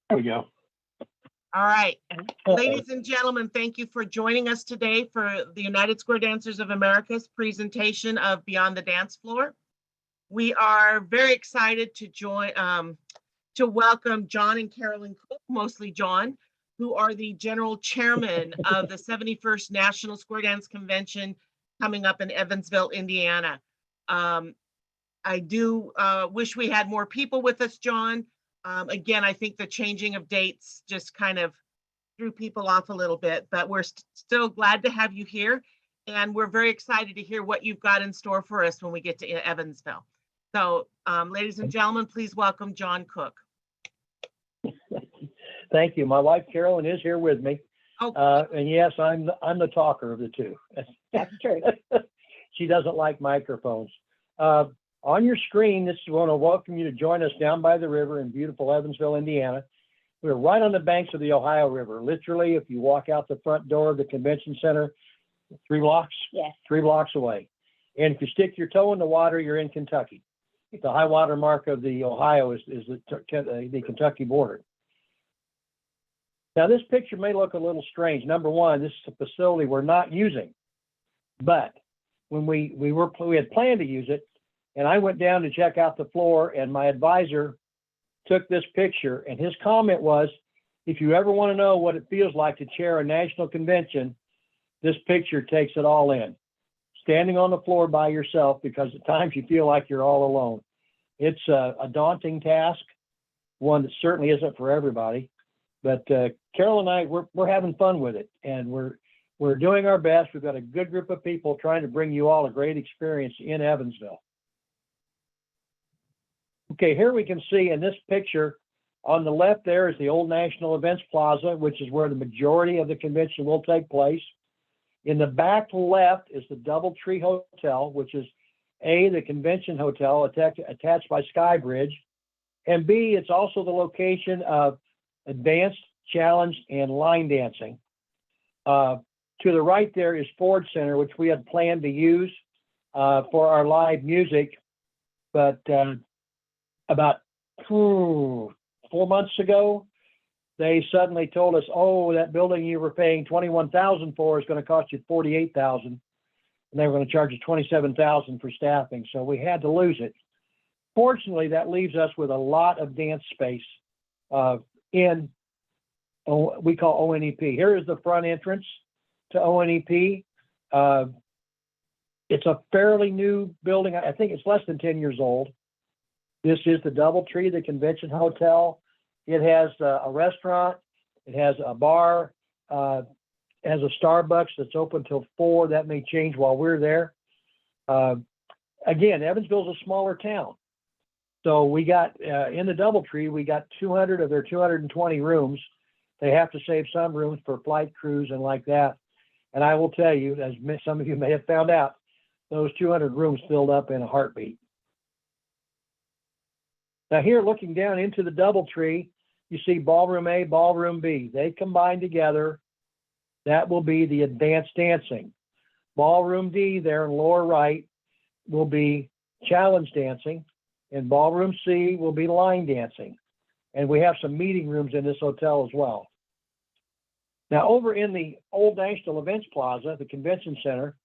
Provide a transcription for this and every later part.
There we go. All right. Ladies and gentlemen, thank you for joining us today for the United Square Dancers of America's presentation of Beyond the Dance Floor. We are very excited to welcome John and Carolyn Cook, mostly John, who are the general chairman of the 71st National Square Dance Convention coming up in Evansville, Indiana. I do wish we had more people with us, John. Again, I think the changing of dates just kind of threw people off a little bit, but we're still glad to have you here. And we're very excited to hear what you've got in store for us when we get to Evansville. So, ladies and gentlemen, please welcome John Cook. Thank you. My wife Carolyn is here with me. Oh. And yes, I'm the talker of the two. That's true. She doesn't like microphones. On your screen, this is want to welcome you to join us down by the river in beautiful Evansville, Indiana. We're right on the banks of the Ohio River. Literally, if you walk out the front door of the convention center, 3 blocks, Yes. 3 blocks away. And if you stick your toe in the water, you're in Kentucky. The high water mark of the Ohio is the Kentucky border. Now, this picture may look a little strange. Number one, this is a facility we're not using, but when we had planned to use it, and I went down to check out the floor, and my advisor took this picture, and his comment was, if you ever want to know what it feels like to chair a national convention, this picture takes it all in. Standing on the floor by yourself, because at times you feel like you're all alone. It's a daunting task, one that certainly isn't for everybody. But Carol and I, we're having fun with it, and we're doing our best. We've got a good group of people trying to bring you all a great experience in Evansville. Okay, here we can see in this picture, on the left there is the old National Events Plaza, which is where the majority of the convention will take place. In the back left is the DoubleTree Hotel, which is A, the convention hotel attached by Skybridge, and B, it's also the location of advanced, challenge, and line dancing. To the right there is Ford Center, which we had planned to use for our live music, but about 4 months ago, they suddenly told us, oh, that building you were paying $21,000 for is going to cost you $48,000, and they were going to charge you $27,000 for staffing. So we had to lose it. Fortunately, that leaves us with a lot of dance space in we call ONEP. Here is the front entrance to ONEP. It's a fairly new building. I think it's less than 10 years old. This is the DoubleTree, the convention hotel. It has a restaurant. It has a bar. It has a Starbucks that's open till 4. That may change while we're there. Again, Evansville's a smaller town. So we got, in the DoubleTree, we got 200 of their 220 rooms. They have to save some rooms for flight crews and like that. And I will tell you, as some of you may have found out, those 200 rooms filled up in a heartbeat. Now here, looking down into the DoubleTree, you see Ballroom A, Ballroom B. They combine together. That will be the advanced dancing. Ballroom D there in lower right will be challenge dancing, and Ballroom C will be line dancing. And we have some meeting rooms in this hotel as well. Now over in the old National Events Plaza, the convention center,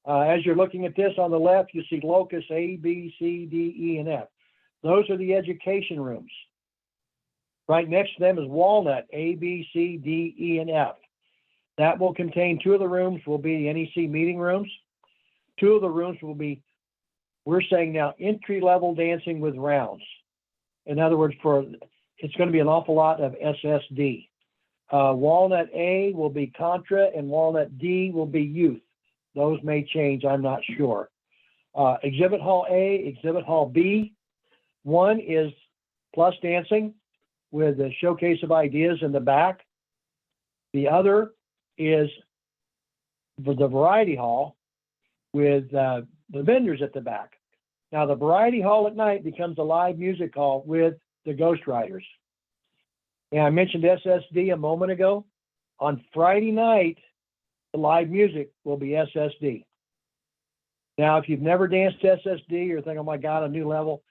as you're looking at this on the left, you see Locus A, B, C, D, E, and F. Those are the education rooms. Right next to them is Walnut, A, B, C, D, E, and F. That will contain 2 of the rooms will be the NEC meeting rooms. 2 of the rooms will be, we're saying now, entry-level dancing with rounds. In other words, it's going to be an awful lot of SSD. Walnut A will be Contra, and Walnut D will be youth. Those may change, I'm not sure. Exhibit Hall A, Exhibit Hall B. One is plus dancing with a showcase of ideas in the back. The other is the variety hall with the vendors at the back. Now the variety hall at night becomes a live music hall with the Ghost Riders. And I mentioned SSD a moment ago. On Friday night, the live music will be SSD. Now, if you've never danced SSD or think, oh my God, a new level,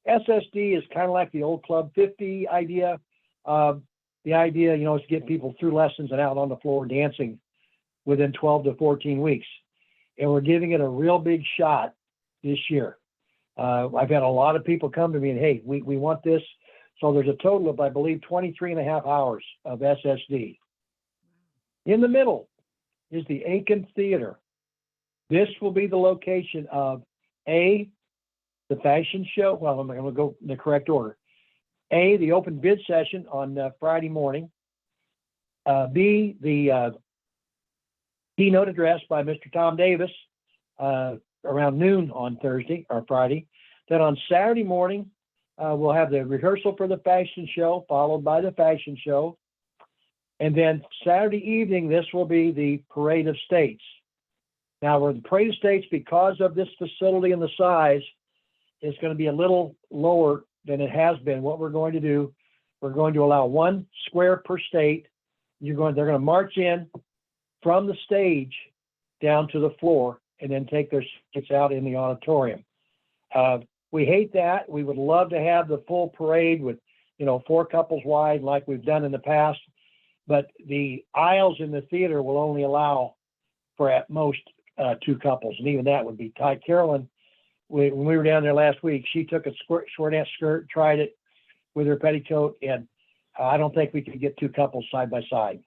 SSD is kind of like the old Club 50 idea. The idea, you know, is to get people through lessons and out on the floor dancing within 12 to 14 weeks. And we're giving it a real big shot this year. I've had a lot of people come to me and, hey, we want this. So there's a total of, I believe, 23 and a half hours of SSD. In the middle is the Aiken Theater. This will be the location of A, the fashion show. Well, I'm going to go in the correct order. A, the open bid session on Friday morning. B, the keynote address by Mr. Tom Davis around noon on Thursday or Friday. Then on Saturday morning, we'll have the rehearsal for the fashion show, followed by the fashion show. And then Saturday evening, this will be the Parade of States. Now, with the Parade of States, because of this facility and the size, it's going to be a little lower than it has been. What we're going to do, we're going to allow 1 square per state. They're going to march in from the stage down to the floor and then take their seats out in the auditorium. We hate that. We would love to have the full parade with, 4 couples wide like we've done in the past. But the aisles in the theater will only allow for at most 2 couples. And even that would be tight. Carolyn, when we were down there last week, she took a shortette skirt, tried it with her petticoat, and I don't think we could get 2 couples side by side.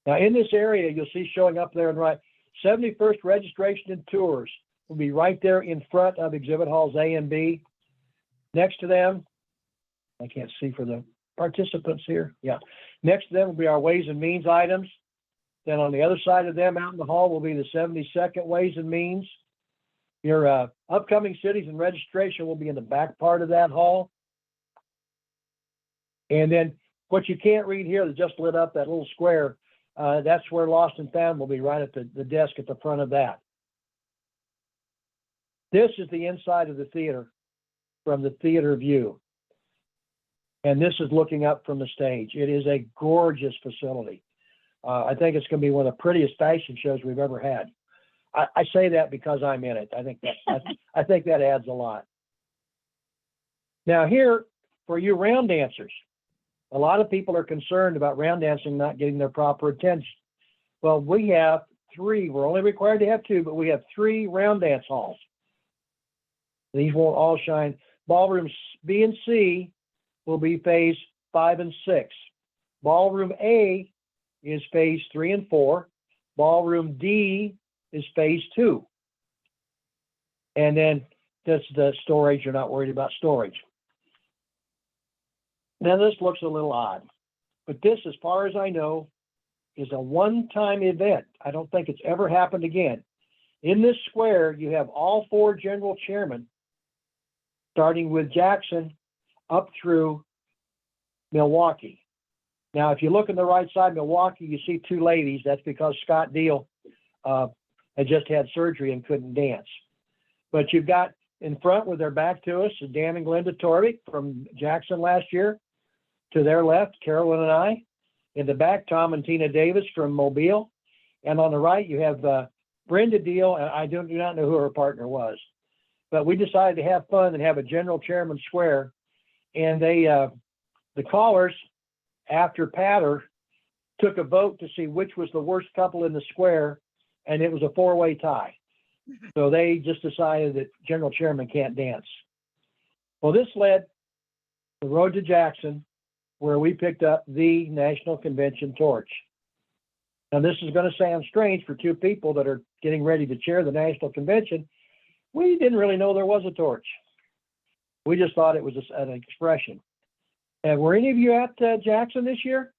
Now, in this area, you'll see showing up there and right, 71st Registration and Tours will be right there in front of exhibit halls A and B. Next to them, I can't see for the participants here. Yeah. Next to them will be our Ways and Means items. Then on the other side of them out in the hall will be the 72nd Ways and Means. Your upcoming cities and registration will be in the back part of that hall. And then what you can't read here that just lit up that little square, that's where Lost and Found will be, right at the desk at the front of that. This is the inside of the theater from the theater view. And this is looking up from the stage. It is a gorgeous facility. I think it's going to be one of the prettiest fashion shows we've ever had. I say that because I'm in it. I think that adds a lot. Now here, for you round dancers, a lot of people are concerned about round dancing not getting their proper attention. Well, we have 3. We're only required to have 2, but we have 3 round dance halls. These won't all shine. Ballrooms B and C will be phase 5 and 6. Ballroom A is phase 3 and 4. Ballroom D is phase 2. And then that's the storage. You're not worried about storage. Now this looks a little odd, but this, as far as I know, is a one-time event. I don't think it's ever happened again. In this square, you have all 4 general chairmen, starting with Jackson up through Milwaukee. Now, if you look on the right side, Milwaukee, you see 2 ladies. That's because Scott Deal had just had surgery and couldn't dance. But you've got in front with their back to us, Dan and Glenda Torvik from Jackson last year. To their left, Carolyn and I. In the back, Tom and Tina Davis from Mobile. And on the right, you have Brenda Deal, and I do not know who her partner was. But we decided to have fun and have a general chairman square. And they, the callers, after Patter, took a vote to see which was the worst couple in the square, and it was a 4-way tie. So they just decided that general chairman can't dance. Well, this led the road to Jackson, where we picked up the National Convention torch. Now, this is going to sound strange for 2 people that are getting ready to chair the National Convention. We didn't really know there was a torch. We just thought it was an expression. And were any of you at Jackson this year?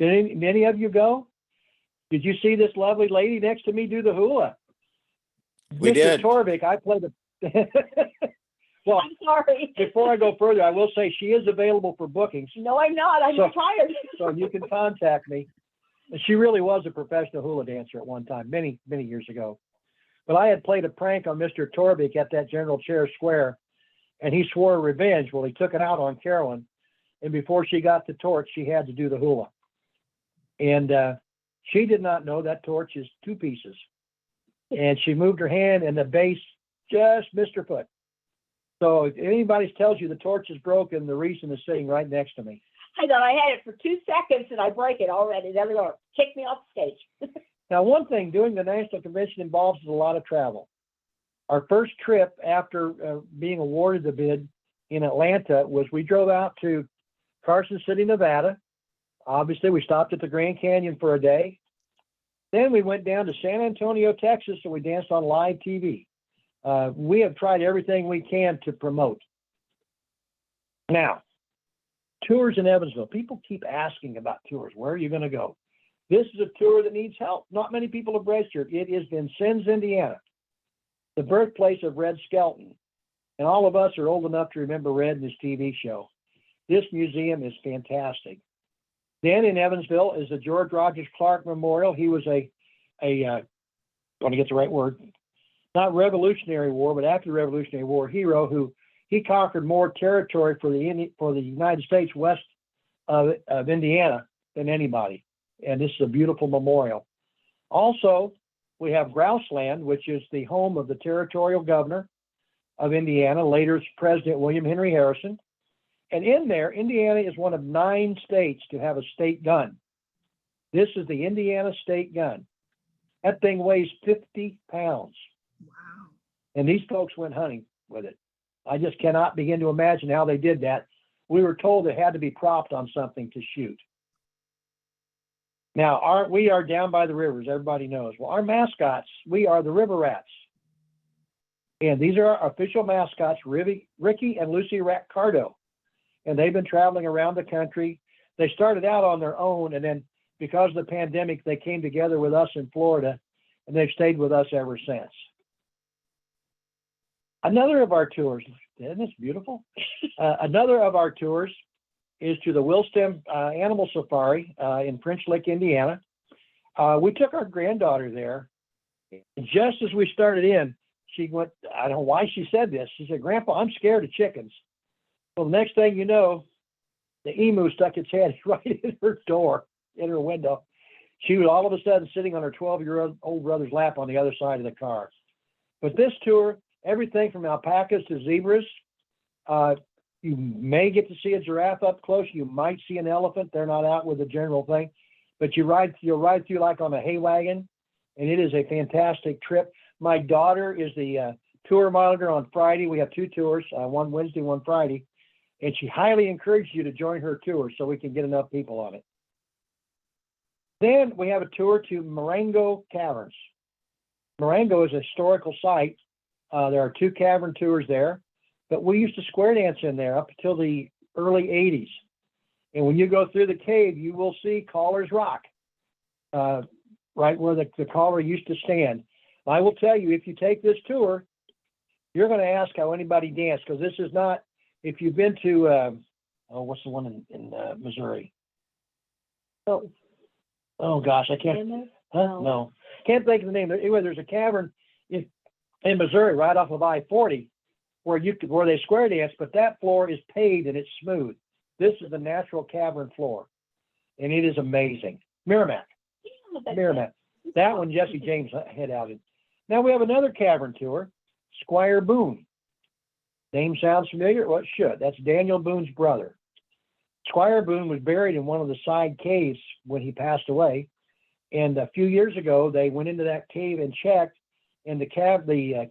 Did any of you go? Did you see this lovely lady next to me do the hula? We Mr. did. Torvik, I played the... Well, I'm sorry. before I go further, I will say she is available for bookings, No, I'm not. I'm So- retired. so you can contact me. And she really was a professional hula dancer at one time, many, many years ago. But I had played a prank on Mr. Torvik at that General Chair Square, and he swore revenge. Well, he took it out on Carolyn, and before she got the torch, she had to do the hula. And she did not know that torch is 2 pieces. And she moved her hand, and the base just missed her foot. So if anybody tells you the torch is broken, the reason is sitting right next to me. I know, I had it for 2 seconds and I break it already. They're going to kick me off stage. Now, one thing, doing the national convention involves a lot of travel. Our first trip after being awarded the bid in Atlanta was we drove out to Carson City, Nevada. Obviously, we stopped at the Grand Canyon for a day. Then we went down to San Antonio, Texas, and we danced on live TV. We have tried everything we can to promote. Now, tours in Evansville. People keep asking about tours. Where are you going to go? This is a tour that needs help. Not many people have registered. It is Vincennes, Indiana, the birthplace of Red Skelton. And all of us are old enough to remember Red and his TV show. This museum is fantastic. Then in Evansville is the George Rogers Clark Memorial. He was a want to get the right word, not Revolutionary War, but after the Revolutionary War hero who he conquered more territory for the United States west of Indiana than anybody. And this is a beautiful memorial. Also, we have Grouseland, which is the home of the territorial governor of Indiana, later President William Henry Harrison. And in there, Indiana is one of 9 states to have a state gun. This is the Indiana state gun. That thing weighs 50 pounds. Wow. And these folks went hunting with it. I just cannot begin to imagine how they did that. We were told it had to be propped on something to shoot. Now, we are down by the rivers, everybody knows. Well, our mascots, we are the River Rats. And these are our official mascots, Ricky and Lucy Rat-Cardo. And they've been traveling around the country. They started out on their own, and then because of the pandemic, they came together with us in Florida, and they've stayed with us ever since. Another of our tours, isn't this beautiful? Another of our tours is to the Wilstem Animal Safari in French Lick, Indiana. We took our granddaughter there. Just as we started in, she went, I don't know why she said this. She said, "Grandpa, I'm scared of chickens." Well, the next thing you know, the emu stuck its head right in her door, in her window. She was all of a sudden sitting on her 12-year-old brother's lap on the other side of the car. But this tour, everything from alpacas to zebras, you may get to see a giraffe up close. You might see an elephant. They're not out with the general thing, but you'll ride through like on a hay wagon, and it is a fantastic trip. My daughter is the tour monitor on Friday. We have 2 tours, one Wednesday, one Friday, and she highly encourages you to join her tour so we can get enough people on it. Then we have a tour to Marengo Caverns. Marengo is a historical site. There are 2 cavern tours there. But we used to square dance in there up until the early 80s. And when you go through the cave, you will see Caller's Rock, right where the caller used to stand. I will tell you, if you take this tour, you're going to ask how anybody danced, because this is not, if you've been to, what's the one in Missouri? Oh gosh, I can't, no. Can't think of the name. Anyway, there's a cavern in Missouri right off of I-40. Where they square dance, but that floor is paved and it's smooth. This is the natural cavern floor, and it is amazing. Merrimack. That one Jesse James head out in. Now we have another cavern tour, Squire Boone. Name sounds familiar? Well, it should. That's Daniel Boone's brother. Squire Boone was buried in one of the side caves when he passed away, and a few years ago they went into that cave and checked. And the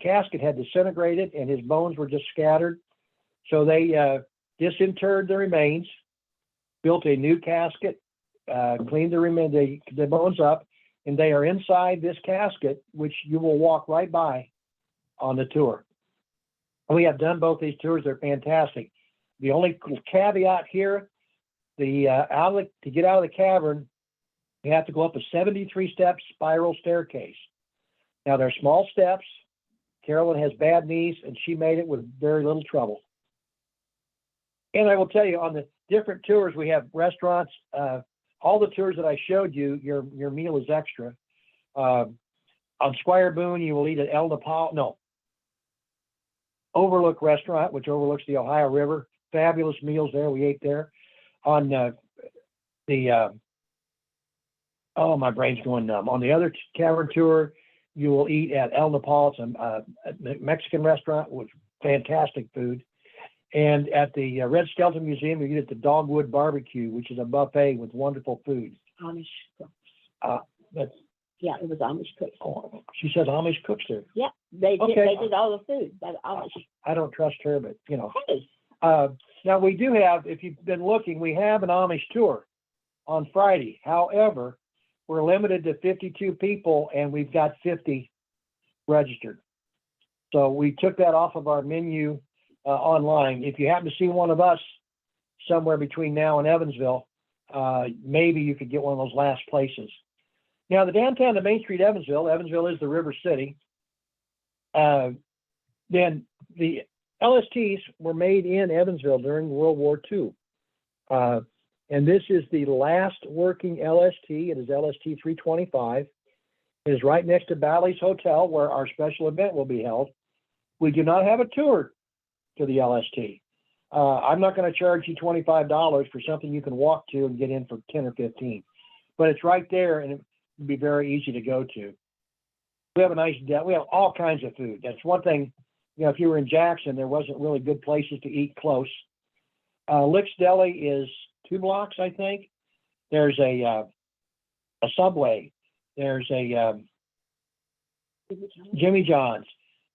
casket had disintegrated and his bones were just scattered. So they disinterred the remains, built a new casket, cleaned the bones up, and they are inside this casket, which you will walk right by on the tour. We have done both these tours. They're fantastic. The only caveat here, to get out of the cavern, you have to go up a 73-step spiral staircase. Now, they're small steps. Carolyn has bad knees, and she made it with very little trouble. And I will tell you, on the different tours, we have restaurants. All the tours that I showed you, your meal is extra. On Squire Boone, you will eat at Overlook Restaurant, which overlooks the Ohio River. Fabulous meals there. We ate there. On my brain's going numb. On the other cavern tour, you will eat at El Nopal. It's a Mexican restaurant with fantastic food. And at the Red Skeleton Museum, you get the Dogwood Barbecue, which is a buffet with wonderful food. Amish cooks. That's, Yeah, it was Amish cooks. oh, she says Amish cooks there. Yeah, they Okay. did all the food, but Amish. I don't trust her, but you know. Hey, Now we do have, if you've been looking, we have an Amish tour on Friday. However, we're limited to 52 people and we've got 50 registered. So we took that off of our menu online. If you happen to see one of us somewhere between now and Evansville, maybe you could get one of those last places. Now, the downtown to Main Street, Evansville is the River City. Then the LSTs were made in Evansville during World War II. And this is the last working LST. It is LST 325. It is right next to Bally's Hotel where our special event will be held. We do not have a tour to the LST. I'm not going to charge you $25 for something you can walk to and get in for 10 or 15. But it's right there and it would be very easy to go to. We have a nice, we have all kinds of food. That's one thing, you know, if you were in Jackson, there wasn't really good places to eat close. Lick's Deli is 2 blocks, I think. There's a Subway. There's a Jimmy John's.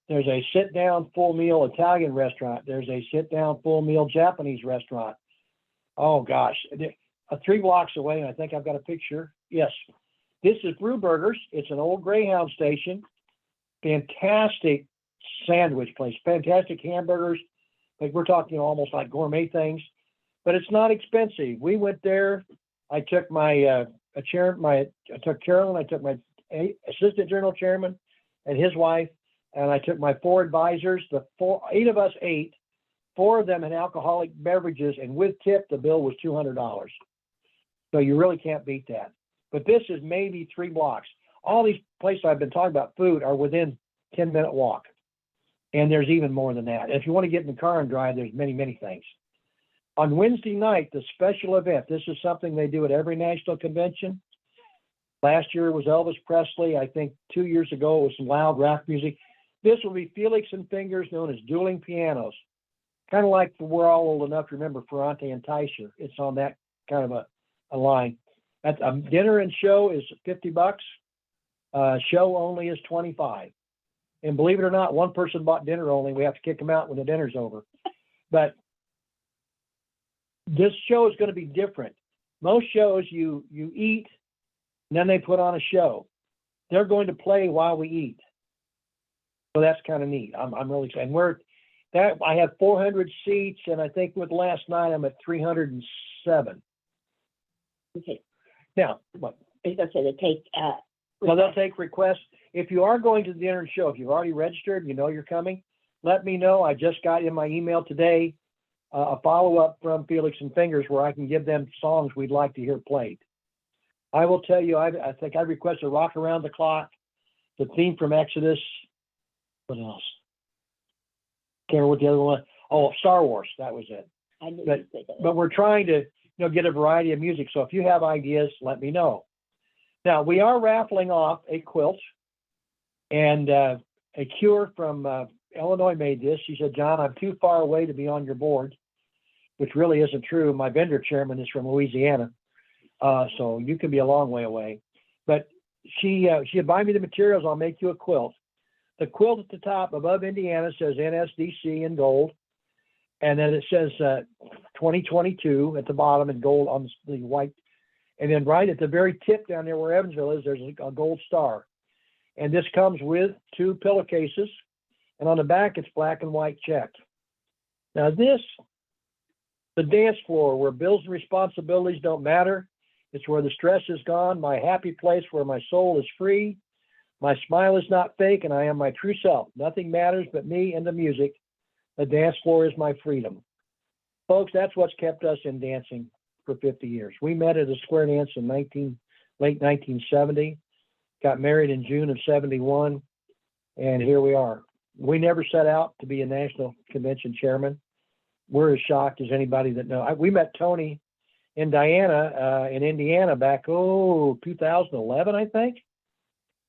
There's a sit-down full meal Italian restaurant. There's a sit-down full meal Japanese restaurant. Oh gosh, 3 blocks away, and I think I've got a picture. Yes, this is Brew Burgers. It's an old Greyhound station. Fantastic sandwich place. Fantastic hamburgers. Like we're talking almost like gourmet things, but it's not expensive. We went there. I took my I took Carolyn. I took my assistant general chairman and his wife. And I took my 4 advisors. 8 of us ate. 4 of them had alcoholic beverages, and with tip, the bill was $200. So you really can't beat that. But this is maybe 3 blocks. All these places I've been talking about food are within 10-minute walk, and there's even more than that. If you want to get in the car and drive, there's many, many things. On Wednesday night, the special event. This is something they do at every national convention. Last year was Elvis Presley. I think 2 years ago it was some loud rap music. This will be Felix and Fingers, known as dueling pianos. Kind of like we're all old enough to remember Ferrante and Teicher. It's on that kind of a line. At dinner and show is $50. Show only is $25. And believe it or not, one person bought dinner only. We have to kick them out when the dinner's over. But this show is going to be different. Most shows you eat, and then they put on a show. They're going to play while we eat. So that's kind of neat. I'm really excited. I have 400 seats, and I think with last night I'm at 307. okay. Now, what? I was gonna say they take, So they'll take requests. If you are going to the dinner and show, if you've already registered, you know you're coming, let me know. I just got in my email today a follow-up from Felix and Fingers where I can give them songs we'd like to hear played. I will tell you, I think I requested Rock Around the Clock, the theme from Exodus. What else? Can't remember what the other one. Oh, Star Wars. That was it. I knew But- you'd say that. But we're trying to, get a variety of music. So if you have ideas, let me know. Now we are raffling off a quilt, and a Cure from Illinois made this. She said, "John, I'm too far away to be on your board," which really isn't true. My vendor chairman is from Louisiana, so you can be a long way away. But she said, "Buy me the materials. I'll make you a quilt." The quilt at the top above Indiana says NSDC in gold. And then it says 2022 at the bottom in gold on the white. And then right at the very tip down there where Evansville is, there's a gold star. And this comes with 2 pillowcases. And on the back, it's black and white checked. Now this, the dance floor where bills and responsibilities don't matter. It's where the stress is gone, my happy place where my soul is free. My smile is not fake, and I am my true self. Nothing matters but me and the music. The dance floor is my freedom. Folks, that's what's kept us in dancing for 50 years. We met at a square dance in late 1970, got married in June of 71, and here we are. We never set out to be a national convention chairman. We're as shocked as anybody that knows. We met Tony and Diana in Indiana back, 2011, I think.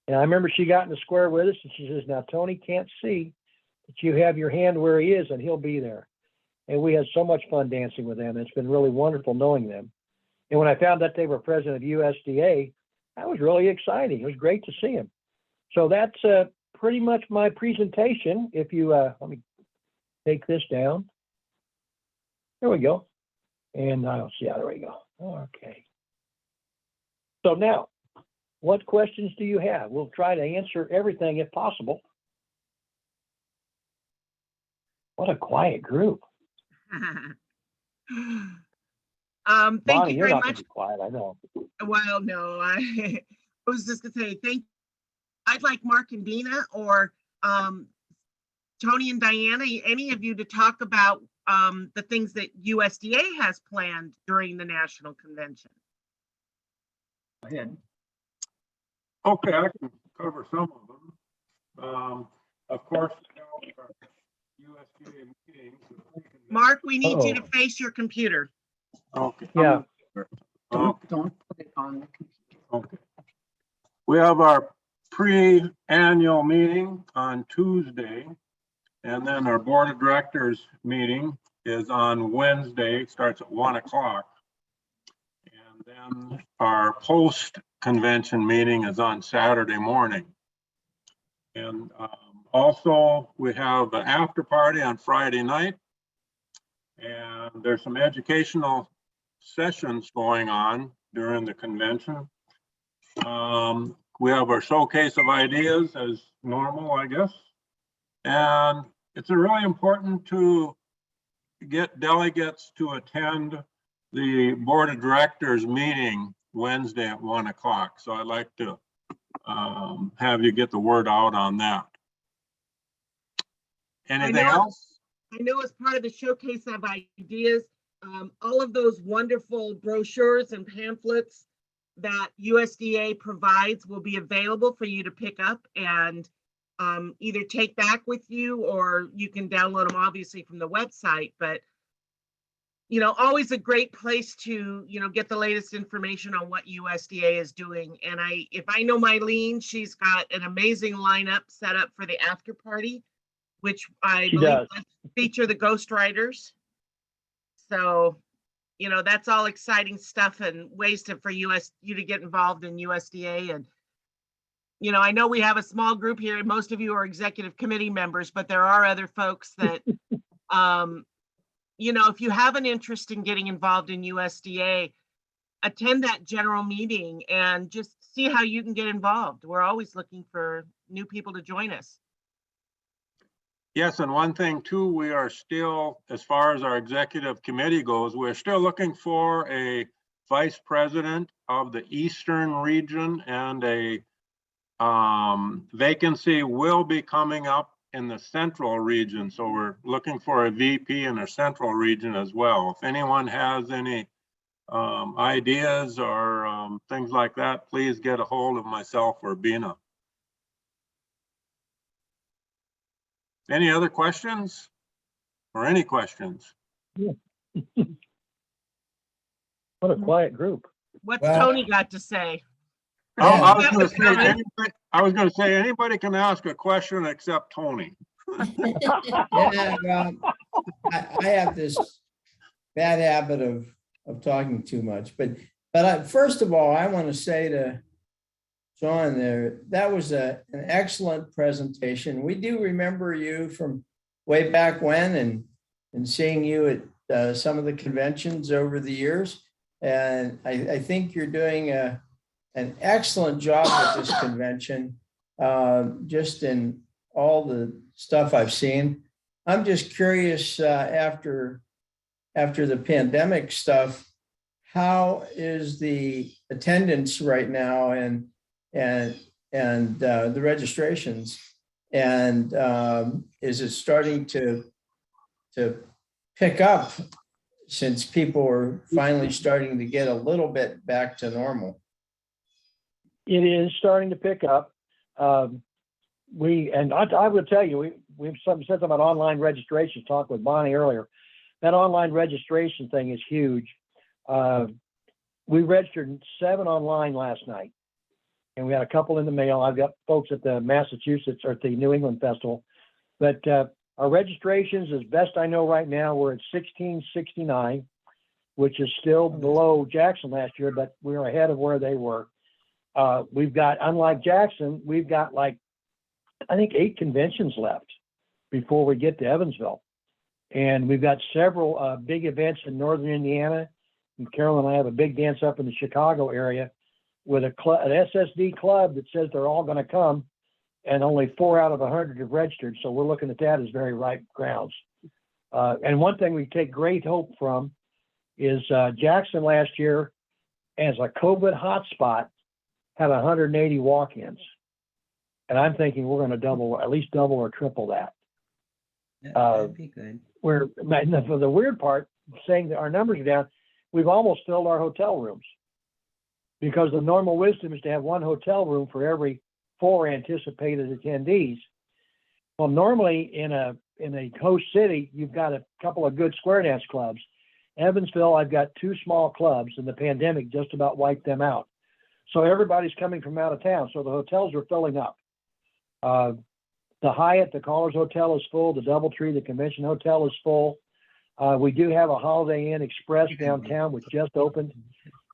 And I remember she got in the square with us, and she says, "Now, Tony can't see, that you have your hand where he is and he'll be there. And we had so much fun dancing with them. It's been really wonderful knowing them. And when I found that they were president of USDA, that was really exciting. It was great to see him. So that's pretty much my presentation. If you, let me take this down. There we go. And I'll see, there we go. Okay. So now, what questions do you have? We'll try to answer everything if possible. What a quiet group. Thank Bonnie, you you're very not gonna much. be quiet, I know. Well, no, I was just gonna say, I'd like Mark and Dina or Tony and Diana, any of you to talk about the things that USDA has planned during the national convention. Go ahead. Okay, I can cover some of them. Of course, our USDA meetings. Mark, we need you to Uh-oh. face your computer. Okay. Yeah. Don't put it on the computer. Okay. We have our pre-annual meeting on Tuesday, and then our board of directors meeting is on Wednesday, starts at 1 o'clock. And then our post-convention meeting is on Saturday morning. And also we have an after party on Friday night. And there's some educational sessions going on during the convention. We have our showcase of ideas as normal, I guess. And it's really important to get delegates to attend the board of directors meeting Wednesday at 1 o'clock. So I'd like to have you get the word out on that. Anything else? I know as part of the showcase of ideas, all of those wonderful brochures and pamphlets that USDA provides will be available for you to pick up and either take back with you, or you can download them obviously from the website. But you know, always a great place to, you know, get the latest information on what USDA is doing. And if I know Mylene, she's got an amazing lineup set up for the after party, which I She believe does. will feature the ghostwriters. So, you know, that's all exciting stuff and ways for you to get involved in USDA. And, you know, I know we have a small group here. Most of you are executive committee members, but there are other folks that, you know, if you have an interest in getting involved in USDA, attend that general meeting and just see how you can get involved. We're always looking for new people to join us. Yes, and one thing too, we are still, as far as our executive committee goes, we're still looking for a vice president of the Eastern region, and a vacancy will be coming up in the Central region. So we're looking for a VP in the Central region as well. If anyone has any ideas or things like that, please get a hold of myself or Bina. Any other questions or any questions? What a quiet group. What's Well- Tony got to say? I Yeah. was going to say anybody can ask a question except Tony. Yeah, well, I have this bad habit of talking too much, but first of all, I want to say to John there, that was an excellent presentation. We do remember you from way back when, and seeing you at some of the conventions over the years. And I think you're doing an excellent job at this convention, just in all the stuff I've seen. I'm just curious, after the pandemic stuff, how is the attendance right now, and the registrations, and is it starting to pick up since people are finally starting to get a little bit back to normal? It is starting to pick up. I will tell you, we've said something about online registration, talked with Bonnie earlier. That online registration thing is huge. We registered 7 online last night, and we had a couple in the mail. I've got folks at the Massachusetts or at the New England Festival, but Our registrations, as best I know right now, we're at 1669, which is still below Jackson last year, but we're ahead of where they were. We've got, unlike Jackson, we've got like, I think 8 conventions left before we get to Evansville. And we've got several big events in northern Indiana. And Carol and I have a big dance up in the Chicago area with an SSD club that says they're all going to come, and only 4 out of 100 have registered. So we're looking at that as very ripe grounds. And one thing we take great hope from is Jackson last year, as a COVID hotspot, had 180 walk-ins. And I'm thinking we're going to at least double or triple that. That'd be good. The weird part, saying that our numbers are down, we've almost filled our hotel rooms, because the normal wisdom is to have 1 hotel room for every 4 anticipated attendees. Well, normally in a host city, you've got a couple of good square dance clubs. Evansville, I've got 2 small clubs, and the pandemic just about wiped them out. So everybody's coming from out of town. So the hotels are filling up. The Hyatt, the Callers Hotel is full. The DoubleTree, the Convention Hotel is full. We do have a Holiday Inn Express downtown, which just opened.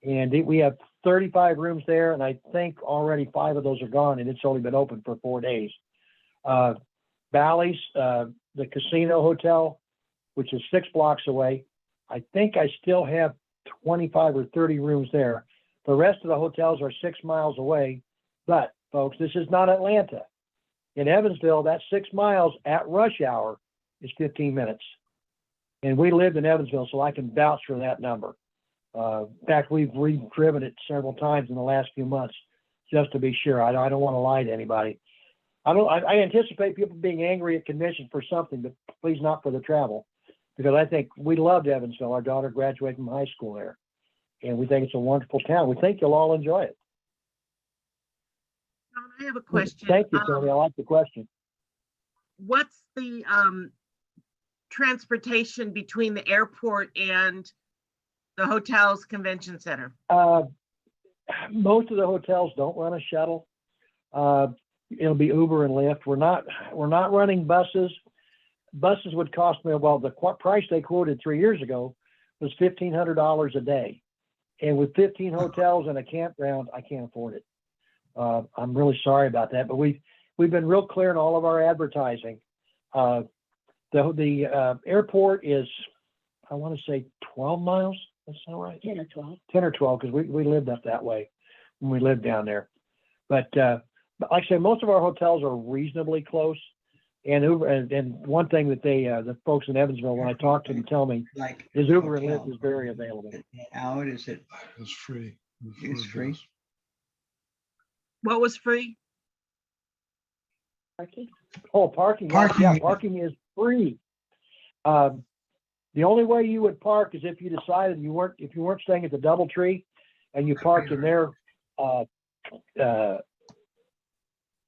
And we have 35 rooms there, and I think already 5 of those are gone, and it's only been open for 4 days. Bally's, the Casino Hotel, which is 6 blocks away, I think I still have 25 or 30 rooms there. The rest of the hotels are 6 miles away. But, folks, this is not Atlanta. In Evansville, that 6 miles at rush hour is 15 minutes. And we lived in Evansville, so I can vouch for that number. In fact, we've driven it several times in the last few months, just to be sure. I don't want to lie to anybody. I anticipate people being angry at convention for something, but please not for the travel, because I think we loved Evansville. Our daughter graduated from high school there, and we think it's a wonderful town. We think you'll all enjoy it. I have a question. Thank you, Tony. I like the question. What's the transportation between the airport and the hotel's convention center? Most of the hotels don't run a shuttle. It'll be Uber and Lyft. We're not running buses. Buses would cost me, well, the price they quoted 3 years ago was $1,500 a day. And with 15 hotels and a campground, I can't afford it. I'm really sorry about that, but we've been real clear in all of our advertising. The airport is, I want to say 12 miles. That's not right. 10 or 12. 10 or 12, because we lived up that way when we lived down there. But like I say, most of our hotels are reasonably close. And Uber, and one thing that the folks in Evansville, when I talk to them, tell me Like is Uber and hotel. Lyft is very available. Out, is it? It's free. It's free. What was free? Parking. Oh, parking. Parking. Yeah, parking is free. The only way you would park is if you decided if you weren't staying at the DoubleTree and you parked in their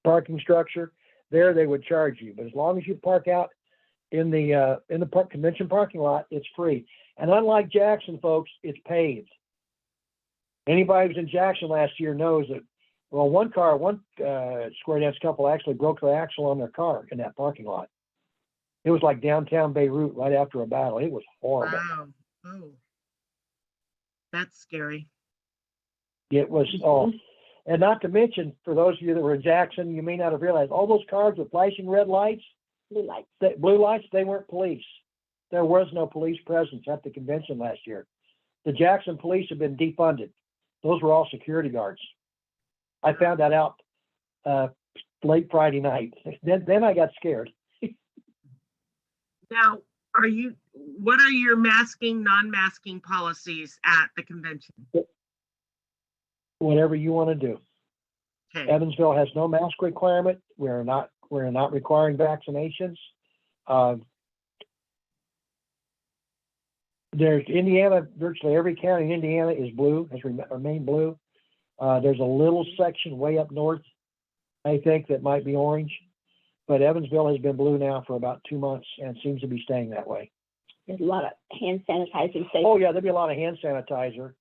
parking structure. There they would charge you, but as long as you park out in the convention parking lot, it's free. And unlike Jackson, folks, it's paved. Anybody who's in Jackson last year knows that. Well, one square dance couple actually broke the axle on their car in that parking lot. It was like downtown Beirut right after a battle. It was horrible. Wow. Oh, that's scary. It was, and not to mention, for those of you that were in Jackson, you may not have realized all those cars with flashing red lights, Blue lights. blue lights, they weren't police. There was no police presence at the convention last year. The Jackson police have been defunded. Those were all security guards. I found that out late Friday night. Then I got scared. Now, what are your masking, non-masking policies at the convention? Whatever you want to do. Okay. Evansville has no mask requirement. We're not requiring vaccinations. There's Indiana, virtually every county in Indiana is blue, has remained blue. There's a little section way up north, I think, that might be orange, but Evansville has been blue now for about 2 months and seems to be staying that way. There's a lot of hand sanitizing stations. Oh yeah, there'll be a lot of hand sanitizer.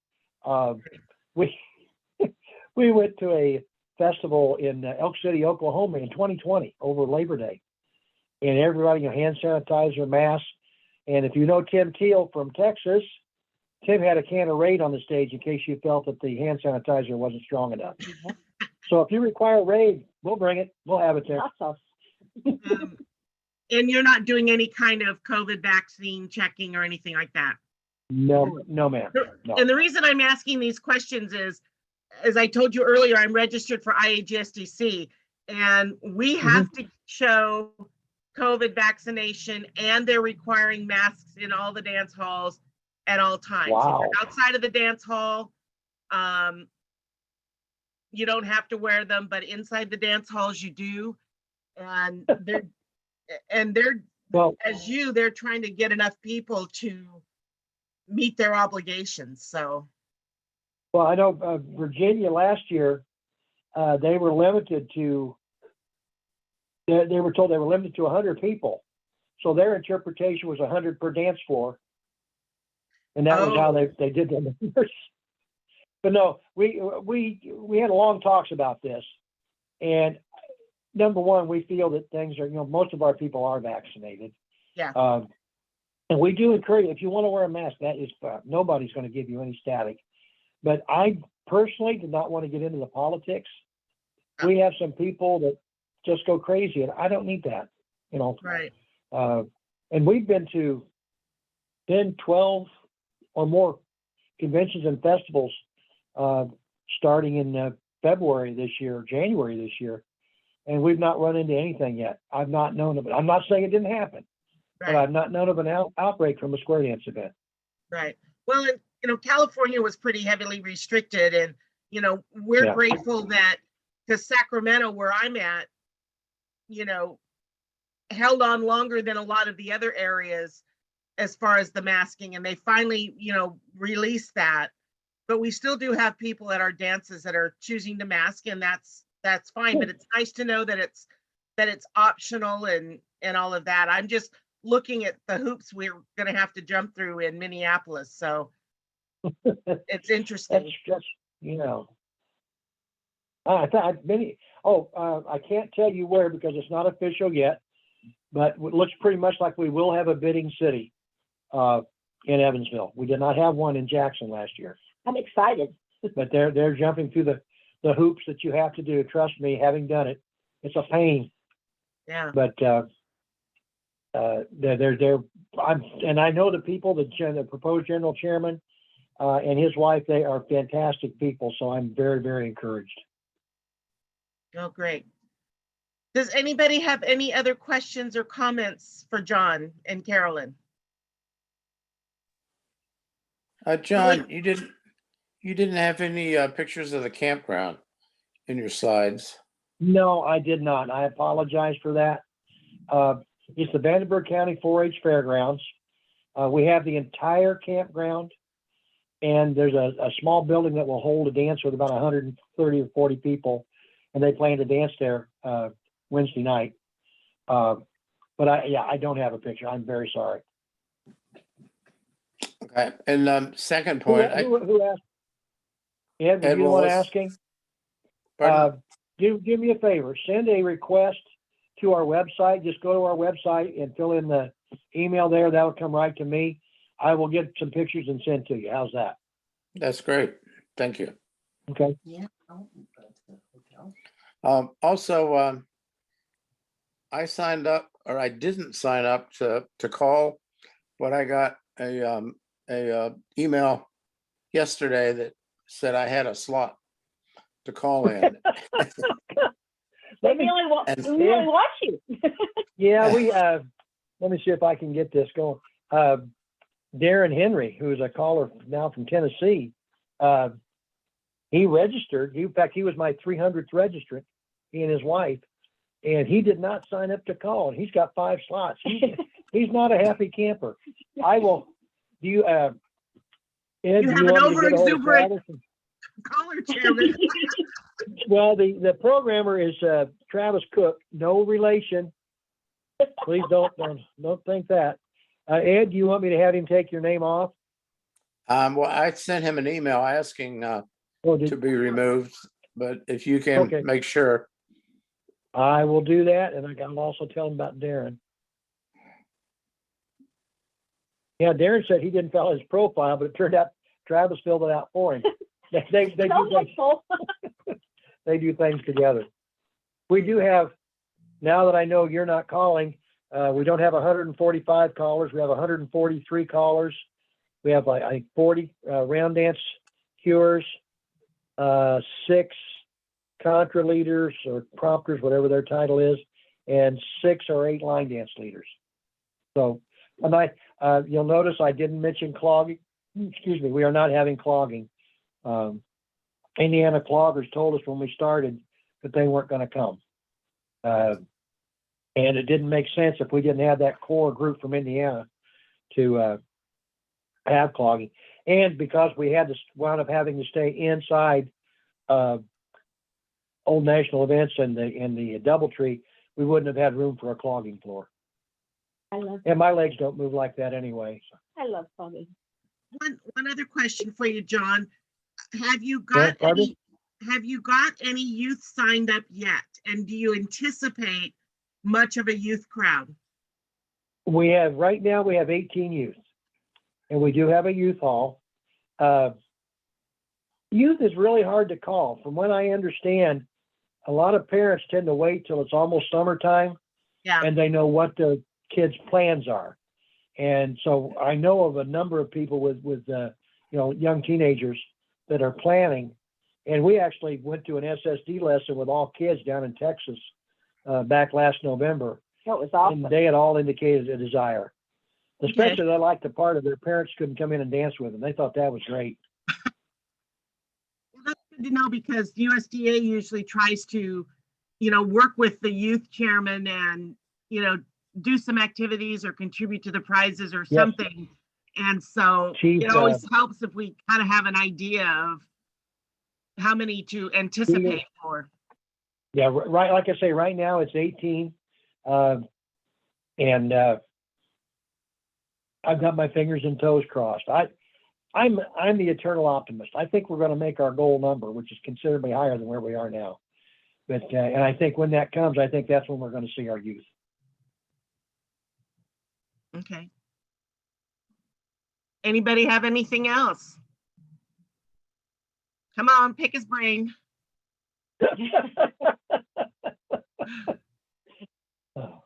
We went to a festival in Elk City, Oklahoma in 2020 over Labor Day. And everybody, hand sanitizer, mask. And if you know Tim Teal from Texas, Tim had a can of Raid on the stage in case you felt that the hand sanitizer wasn't strong enough. So if you require Raid, we'll bring it. We'll have it there. Awesome. And you're not doing any kind of COVID vaccine checking or anything like that? No, ma'am. No. And the reason I'm asking these questions is, as I told you earlier, I'm registered for IAGSDC, and we have to show COVID vaccination, and they're requiring masks in all the dance halls at all times. If Wow. you're outside of the dance hall, you don't have to wear them, but inside the dance halls you do. And they're Well, they're trying to get enough people to meet their obligations. So well, I know Virginia last year, they were limited to, they were told they were limited to 100 people. So their interpretation was 100 per dance floor. And that was how they did the numbers. But no, we had long talks about this. And number one, we feel that things are, most of our people are vaccinated. Yeah. And we do encourage, if you want to wear a mask, that is, nobody's going to give you any static. But I personally do not want to get into the politics. We have some people that just go crazy, and I don't need that, right. And we've been to 10, 12 or more conventions and festivals starting in February this year, January this year, and we've not run into anything yet. I've not known of it. I'm not saying it didn't happen, but Right. I've not known of an outbreak from a square dance event. Right. Well, and, California was pretty heavily restricted, and, we're Yeah. grateful that, because Sacramento, where I'm at, held on longer than a lot of the other areas as far as the masking, and they finally, released that. But we still do have people at our dances that are choosing to mask, and that's fine. But it's nice to know that it's optional and all of that. I'm just looking at the hoops we're going to have to jump through in Minneapolis, so it's interesting. That's just, I thought I can't tell you where because it's not official yet, but it looks pretty much like we will have a bidding city in Evansville. We did not have one in Jackson last year, I'm excited. but they're jumping through the hoops that you have to do. Trust me, having done it, it's a pain. Yeah. But and I know the people, the proposed general chairman and his wife, they are fantastic people. So I'm very, very encouraged. Oh, great. Does anybody have any other questions or comments for John and Carolyn? John, you didn't have any pictures of the campground in your slides. No, I did not. I apologize for that. It's the Vandenberg County 4-H Fairgrounds. We have the entire campground, and there's a small building that will hold a dance with about 130 or 40 people, and they plan to dance there Wednesday night. But I don't have a picture. I'm very sorry. Okay. And second point, Who asked? Ed, were Ed you the one Willis. asking? pardon? Do me a favor. Send a request to our website. Just go to our website and fill in the email there. That'll come right to me. I will get some pictures and send to you. How's that? That's great. Thank you. Okay. Also, I signed up, or I didn't sign up to call, but I got a email yesterday that said I had a slot to call in. They really want, And- we really want you. Yeah, we let me see if I can get this going. Darren Henry, who's a caller now from Tennessee, he registered. In fact, he was my 300th registrant, he and his wife, and he did not sign up to call. He's got 5 slots. He's not a happy camper. I will. Do you, Ed? You do have an want me to get ahold of over-exuberant- Travis? Caller chairman. Well, the programmer is Travis Cook, no relation. Please don't think that. Ed, do you want me to have him take your name off? Well, I sent him an email asking Or to did, be removed, but if you can Okay. make sure. I will do that, and I'll also tell him about Darren. Yeah, Darren said he didn't fill his profile, but it turned out Travis filled it out for him. They So do things, helpful. they do things together. We do have, now that I know you're not calling, we don't have 145 callers. We have 143 callers. We have like, I think 40 round dance cuers, 6 contra leaders or prompters, whatever their title is, and 6 or 8 line dance leaders. So, and you'll notice I didn't mention clogging. Excuse me, we are not having clogging. Indiana cloggers told us when we started that they weren't going to come. And it didn't make sense if we didn't have that core group from Indiana to have clogging. And because we had to wound up having to stay inside Old National Events and the DoubleTree, we wouldn't have had room for a clogging floor. And my legs don't move like that anyway. So. I love Tommy. One other question for you, John. Have you Yeah, got pardon? any youth signed up yet? And do you anticipate much of a youth crowd? Right now we have 18 youth, and we do have a youth hall. Youth is really hard to call. From what I understand, a lot of parents tend to wait till it's almost summertime, Yeah. and they know what the kids' plans are. And so I know of a number of people with young teenagers that are planning. And we actually went to an SSD lesson with all kids down in Texas back last November. That was And awesome. they had all indicated a desire. Especially they liked the part of their parents couldn't come in and dance with them. They thought that was great. Well, that's good to know because USDA usually tries to, work with the youth chairman and, do some activities or contribute to the prizes or Yes. something. And so Chief, it always helps if we kind of have an idea of how many to anticipate for. Yeah, right. Like I say, right now it's 18. And I've got my fingers and toes crossed. I'm the eternal optimist. I think we're going to make our goal number, which is considerably higher than where we are now. But and I think when that comes, I think that's when we're going to see our youth. Okay. Anybody have anything else? Come on, pick his brain. Oh,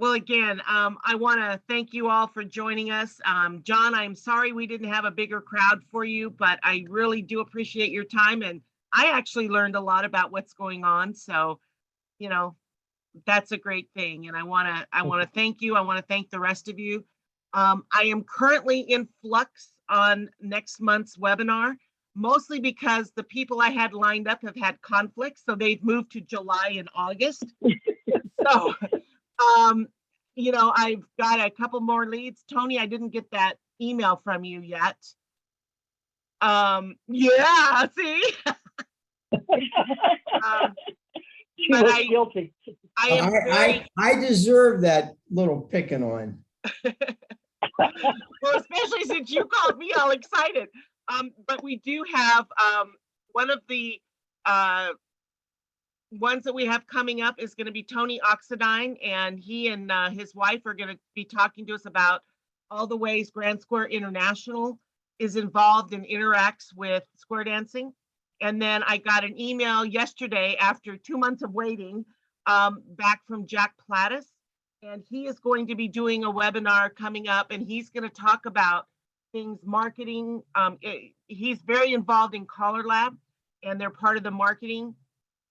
Well, again, I want to thank you all for joining us. John, I'm sorry we didn't have a bigger crowd for you, but I really do appreciate your time. And I actually learned a lot about what's going on. So, that's a great thing. And I want to thank you. I want to thank the rest of you. I am currently in flux on next month's webinar, mostly because the people I had lined up have had conflicts. So they've moved to July and August. So, I've got a couple more leads. Tony, I didn't get that email from you yet. Yeah, see? she But was guilty. I am very, I deserve that little picking on. well, especially since you called me all excited. But we do have one of the ones that we have coming up is going to be Tony Oxidine, and he and his wife are going to be talking to us about all the ways Grand Square International is involved and interacts with square dancing. And then I got an email yesterday after 2 months of waiting back from Jack Plattis, and he is going to be doing a webinar coming up, and he's going to talk about things marketing. He's very involved in Collar Lab, and they're part of the marketing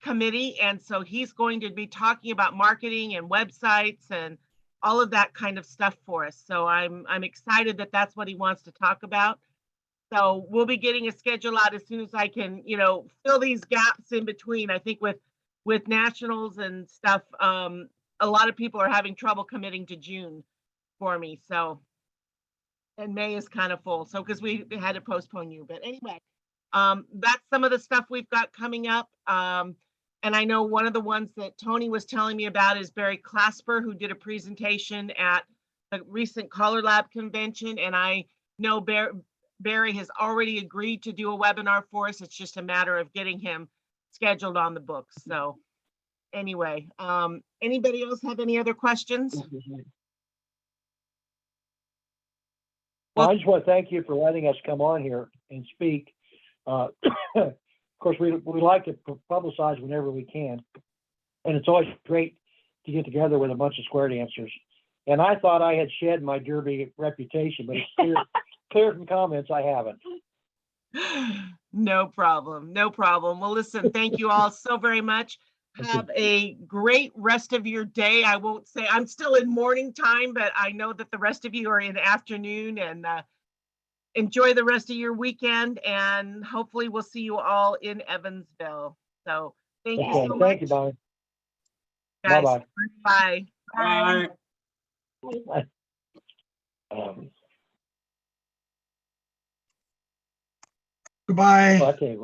committee, and so he's going to be talking about marketing and websites and all of that kind of stuff for us. So I'm excited that that's what he wants to talk about. So we'll be getting a schedule out as soon as I can, fill these gaps in between. I think with nationals and stuff, a lot of people are having trouble committing to June for me. So, and May is kind of full. So, because we had to postpone you, but anyway, that's some of the stuff we've got coming up. And I know one of the ones that Tony was telling me about is Barry Clasper, who did a presentation at the recent Collar Lab convention. And I know Barry has already agreed to do a webinar for us. It's just a matter of getting him scheduled on the books. So anyway, anybody else have any other questions? Well- I just want to thank you for letting us come on here and speak. Of course, we like to publicize whenever we can. And it's always great to get together with a bunch of square dancers. And I thought I had shed my derby reputation, but it's clear from comments I haven't. No problem. No problem. Well, listen, thank you all so very much. Thank you. Have a great rest of your day. I won't say I'm still in morning time, but I know that the rest of you are in afternoon, and enjoy the rest of your weekend, and hopefully we'll see you all in Evansville. So thank you Okay, so much. thank you, Bonnie. Guys. Bye-bye. Bye. Bye. Um, Goodbye. well, I tell you what.